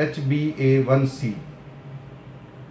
HbA1c,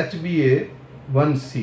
HbA1c,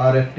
RFT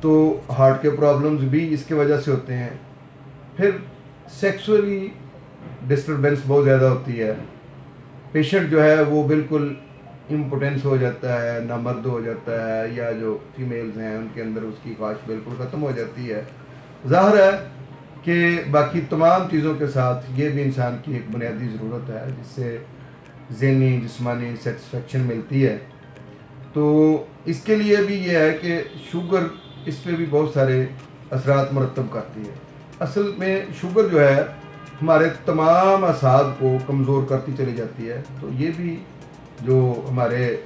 تو heart کے problems بھی اس کی وجہ سے ہوتے ہیں. پھر سیکسولی ڈسٹربینس بہت زیادہ ہوتی ہے. پیشنٹ جو ہے وہ بالکل امپوٹنس ہو جاتا ہے, نامرد ہو جاتا ہے, یا جو فیمیلز ہیں ان کے اندر اس کی خواہش بالکل ختم ہو جاتی ہے. ظاہر ہے کہ باقی تمام چیزوں کے ساتھ یہ بھی انسان کی ایک بنیادی ضرورت ہے جس سے ذہنی جسمانی سیٹسفیکشن ملتی ہے. تو اس کے لیے بھی یہ ہے کہ شوگر اس پہ بھی بہت سارے اثرات مرتب کرتی ہے. اصل میں شوگر جو ہے ہمارے تمام اعصاب کو کمزور کرتی چلی جاتی ہے. تو یہ بھی جو ہمارے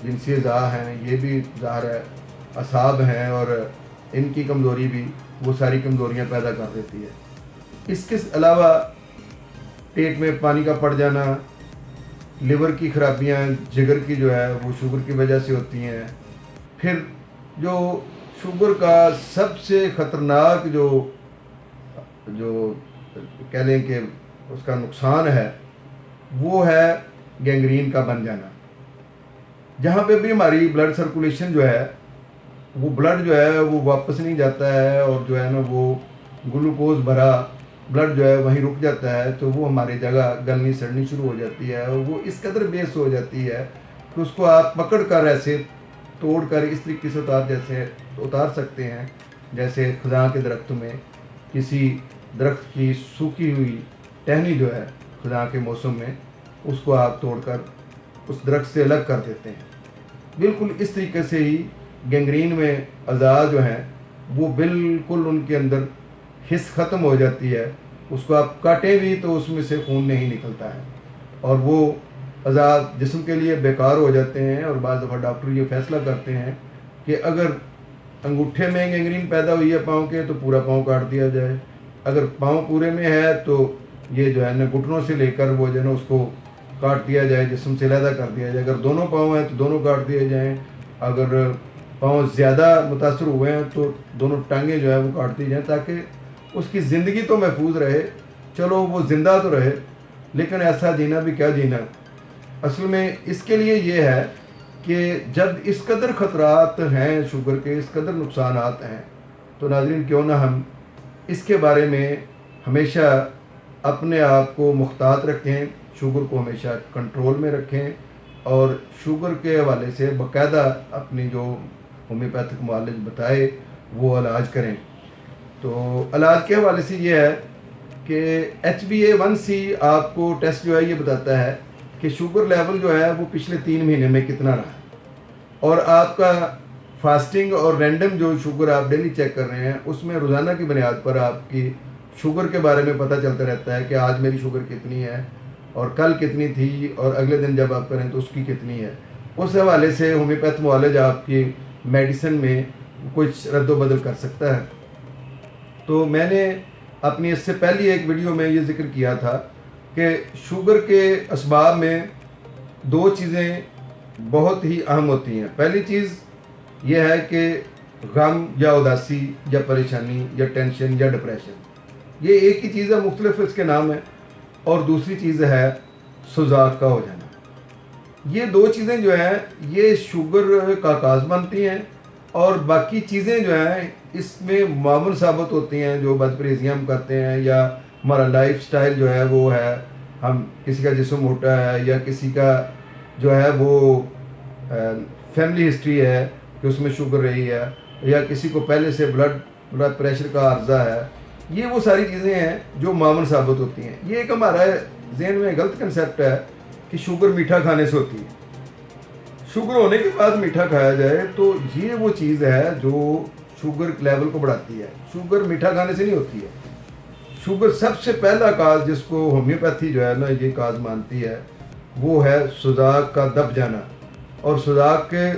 جنسی اعضاء ہیں یہ بھی ظاہر ہے اعصاب ہیں, اور ان کی کمزوری بھی وہ ساری کمزوریاں پیدا کر دیتی ہے. اس کے علاوہ پیٹ میں پانی کا پڑ جانا, لیور کی خرابیاں جگر کی جو ہے وہ شوگر کی وجہ سے ہوتی ہیں. پھر جو شوگر کا سب سے خطرناک جو کہہ لیں کہ اس کا نقصان ہے وہ ہے گینگرین کا بن جانا. جہاں پہ بھی ہماری بلڈ سرکولیشن جو ہے وہ بلڈ جو ہے وہ واپس نہیں جاتا ہے, اور جو ہے نا وہ گلوکوز بھرا بلڈ جو ہے وہیں رک جاتا ہے, تو وہ ہماری جگہ گلنی سڑنی شروع ہو جاتی ہے, اور وہ اس قدر بیس ہو جاتی ہے کہ اس کو آپ پکڑ کر ایسے توڑ کر اس طریقے سے اتار سکتے ہیں جیسے خزاں کے درختوں میں کسی درخت کی سوکھی ہوئی ٹہنی جو ہے خزاں کے موسم میں اس کو آپ توڑ کر اس درخت سے الگ کر دیتے ہیں. بالکل اس طریقے سے ہی گینگرین میں اعضاء جو ہیں وہ بالکل ان کے اندر حس ختم ہو جاتی ہے. اس کو آپ کاٹیں بھی تو اس میں سے خون نہیں نکلتا ہے, اور وہ اعضاء جسم کے لیے بیکار ہو جاتے ہیں. اور بعض دفعہ ڈاکٹر یہ فیصلہ کرتے ہیں کہ اگر انگوٹھے میں گینگرین پیدا ہوئی ہے پاؤں کے تو پورا پاؤں کاٹ دیا جائے, اگر پاؤں پورے میں ہے تو یہ جو ہے نا گھٹنوں سے لے کر وہ جو ہے نا اس کو کاٹ دیا جائے, جسم سے علیحدہ کر دیا جائے. اگر دونوں پاؤں ہیں تو دونوں کاٹ دیے جائیں, اگر پاؤں زیادہ متاثر ہوئے ہیں تو دونوں ٹانگیں جو ہے وہ کاٹ دی جائیں تاکہ اس کی زندگی تو محفوظ رہے. چلو وہ زندہ تو رہے, لیکن ایسا جینا بھی کیا جینا. اصل میں اس کے لیے یہ ہے کہ جب اس قدر خطرات ہیں شوگر کے, اس قدر نقصانات ہیں, تو ناظرین کیوں نہ ہم اس کے بارے میں ہمیشہ اپنے آپ کو محتاط رکھیں, شوگر کو ہمیشہ کنٹرول میں رکھیں, اور شوگر کے حوالے سے باقاعدہ اپنی جو ہومیوپیتھک معالج بتائے وہ علاج کریں. تو علاج کے حوالے سے یہ ہے کہ HbA1c آپ کو ٹیسٹ جو ہے یہ بتاتا ہے کہ شوگر لیول جو ہے وہ پچھلے 3 مہینے میں کتنا رہا, اور آپ کا فاسٹنگ اور رینڈم جو شوگر آپ ڈیلی چیک کر رہے ہیں اس میں روزانہ کی بنیاد پر آپ کی شوگر کے بارے میں پتہ چلتا رہتا ہے کہ آج میری شوگر کتنی ہے اور کل کتنی تھی, اور اگلے دن جب آپ کریں تو اس کی کتنی ہے. اس حوالے سے ہومیوپیتھ معالج آپ کی میڈیسن میں کچھ رد و بدل کر سکتا ہے. تو میں نے اپنی اس سے پہلی ایک ویڈیو میں یہ ذکر کیا تھا کہ شوگر کے اسباب میں 2 چیزیں بہت ہی اہم ہوتی ہیں. پہلی چیز یہ ہے کہ غم یا اداسی یا پریشانی یا ٹینشن یا ڈپریشن, یہ ایک ہی چیز ہے, مختلف اس کے نام ہیں. اور دوسری چیز ہے سوزاک کا ہو جانا. یہ 2 چیزیں جو ہیں یہ شوگر کا کاز بنتی ہیں, اور باقی چیزیں جو ہیں اس میں معاون ثابت ہوتی ہیں جو بد پرہیزیاں ہم کرتے ہیں, یا ہمارا لائف سٹائل جو ہے وہ ہے, ہم کسی کا جسم موٹا ہے یا کسی کا جو ہے وہ فیملی ہسٹری ہے کہ اس میں شوگر رہی ہے, یا کسی کو پہلے سے بلڈ پریشر کا عارضہ ہے. یہ وہ ساری چیزیں ہیں جو معاون ثابت ہوتی ہیں. یہ ایک ہمارا ذہن میں غلط کنسیپٹ ہے کہ شوگر میٹھا کھانے سے ہوتی ہے, شوگر ہونے کے بعد میٹھا کھایا جائے تو یہ وہ چیز ہے جو شوگر لیول کو بڑھاتی ہے. شوگر میٹھا کھانے سے نہیں ہوتی ہے. شوگر سب سے پہلا کاز جس کو ہومیوپیتھی جو ہے نا یہ کاز مانتی ہے وہ ہے سوزاک کا دب جانا. اور سوزاک کے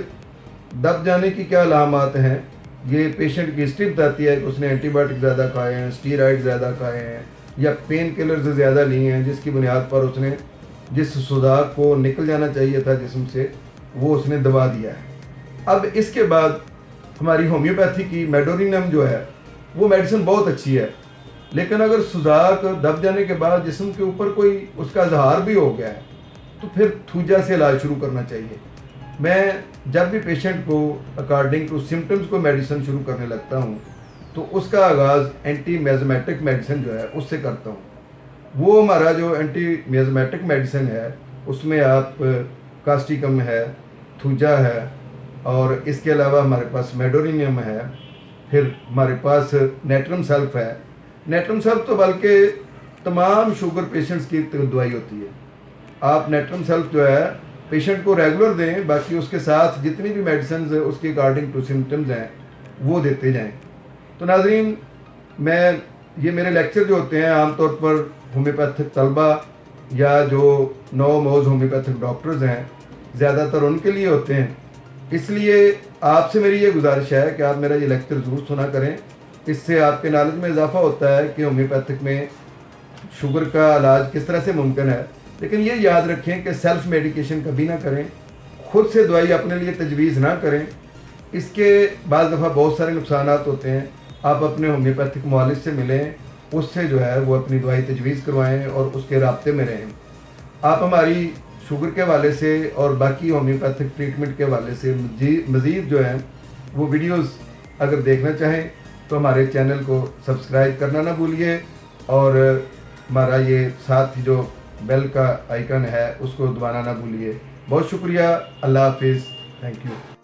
دب جانے کی کیا علامات ہیں, یہ پیشنٹ کی ہسٹری بتاتی ہے کہ اس نے اینٹی بایوٹک زیادہ کھائے ہیں, اسٹیرائڈ زیادہ کھائے ہیں, یا پین کلرز زیادہ لی ہیں, جس کی بنیاد پر اس نے جس سوزاک کو نکل جانا چاہیے تھا جسم سے وہ اس نے دبا دیا ہے. اب اس کے بعد ہماری ہومیوپیتھی کی میڈورینم جو ہے وہ میڈیسن بہت اچھی ہے, لیکن اگر سوزاک دب جانے کے بعد جسم کے اوپر کوئی اس کا اظہار بھی ہو گیا ہے تو پھر تھوجا سے علاج شروع کرنا چاہیے. میں جب بھی پیشنٹ کو اکارڈنگ ٹو سمٹمز کو میڈیسن شروع کرنے لگتا ہوں تو اس کا آغاز اینٹی میزمیٹک میڈیسن جو ہے اس سے کرتا ہوں۔ وہ ہمارا جو اینٹی میزمیٹک میڈیسن ہے اس میں آپ کاسٹیکم ہے، تھوجا ہے، اور اس کے علاوہ ہمارے پاس میڈورینیم ہے، پھر ہمارے پاس نیٹرم سیلف ہے۔ نیٹرم سیلف تو بلکہ تمام شوگر پیشنٹس کی دوائی ہوتی ہے۔ آپ نیٹرم سیلف جو ہے پیشنٹ کو ریگولر دیں، باقی اس کے ساتھ جتنی بھی میڈیسنز اس کے اکارڈنگ ٹو سمٹمز ہیں وہ دیتے جائیں۔ تو ناظرین، یہ میرے لیکچر جو ہوتے ہیں عام طور پر ہومیوپیتھک طلبہ یا جو نو موز ہومیوپیتھک ڈاکٹرز ہیں زیادہ تر ان کے لیے ہوتے ہیں، اس لیے آپ سے میری یہ گزارش ہے کہ آپ میرا یہ لیکچر ضرور سنا کریں۔ اس سے آپ کے نالج میں اضافہ ہوتا ہے کہ ہومیوپیتھک میں شوگر کا علاج کس طرح سے ممکن ہے۔ لیکن یہ یاد رکھیں کہ سیلف میڈیکیشن کبھی نہ کریں، خود سے دوائی اپنے لیے تجویز نہ کریں، اس کے بعض دفعہ بہت سارے نقصانات ہوتے ہیں۔ آپ اپنے ہومیوپیتھک معالج سے ملیں، اس سے جو ہے وہ اپنی دوائی تجویز کروائیں اور اس کے رابطے میں رہیں۔ آپ ہماری شوگر کے حوالے سے اور باقی ہومیوپیتھک ٹریٹمنٹ کے حوالے سے مزید جو ہے وہ ویڈیوز اگر دیکھنا چاہیں تو ہمارے چینل کو سبسکرائب کرنا نہ بھولیے، اور ہمارا یہ ساتھ جو بیل کا آئیکن ہے اس کو دبانا نہ بھولیے۔ بہت شکریہ، اللہ حافظ، تھینک یو۔